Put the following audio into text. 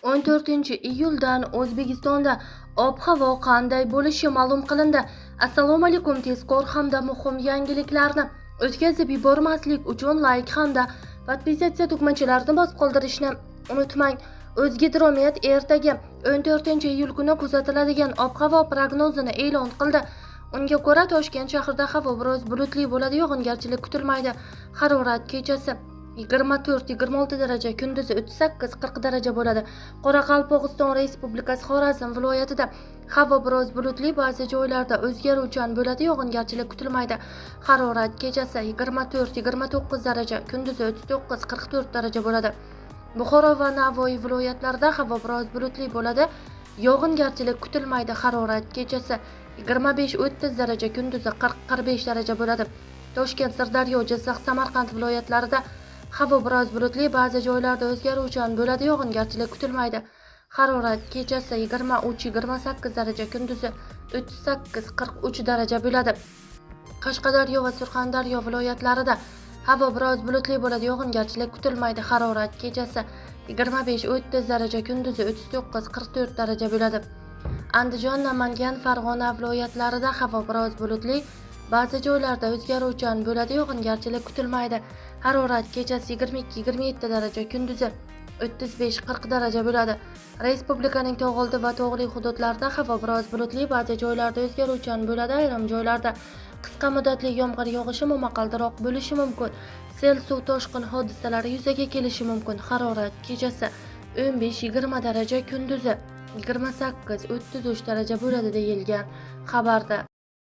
14-iyuldan O'zbekistonda ob-havo qanday bo'lishi ma'lum qilindi. Assalomu alaykum, tezkor hamda muhim yangiliklarni o'tkazib yubormaslik uchun like hamda podpisatsiya tugmachalarini bosib qoldirishni unutmang. O'zgidromet ertaga 14-iyul kuni kuzatiladigan ob-havo prognozini e'lon qildi. Unga ko'ra Toshkent shahrida havo biroz bulutli bo'ladi, yog'ingarchilik kutilmaydi. Harorat kechasi 24-26 daraja, kunduzi 38-40 daraja bo'ladi. Qoraqalpog'iston Respublikasi Xorazm viloyatida havo biroz bulutli, ba'zi joylarda o'zgaruvchan bo'ladi, yog'ingarchilik kutilmaydi. Harorat kechasi 24-29 daraja, kunduzi 39-44 daraja bo'ladi. Buxoro va Navoiy viloyatlarida havo biroz bulutli bo'ladi, yog'ingarchilik kutilmaydi. Harorat kechasi 25-30 daraja, kunduzi 40-45 daraja bo'ladi. Toshkent, Sirdaryo, Jizzax, Samarqand viloyatlarida havo biroz bulutli, ba'zi joylarda o'zgaruvchan bo'ladi, yog'ingarchilik kutilmaydi. Harorat kechasi 23-28 daraja, kunduzi 38-43 daraja bo'ladi. Qashqadaryo va Surxondaryo viloyatlarida havo biroz bulutli bo'ladi, yog'ingarchilik kutilmaydi. Harorat kechasi 25-30 daraja, kunduzi 39-44 daraja bo'ladi. Andijon, Namangan, Farg'ona viloyatlarida havo biroz bulutli, ba'zi joylarda o'zgaruvchan bo'ladi, yog'ingarchilik kutilmaydi. Harorat kechasi 22-27 daraja, kunduzi 35-40 daraja bo'ladi. Respublikaning tog'oldi va tog'li hududlarida havo biroz bulutli, ba'zi joylarda o'zgaruvchan bo'ladi. Ayrim joylarda qisqa muddatli yomg'ir yog'ishi, momaqaldiroq bo'lishi mumkin. Sel, suv toshqin hodisalari yuzaga kelishi mumkin. Harorat kechasi 15-20 daraja, kunduzi 28-33 daraja bo'ladi deyilgan xabarda.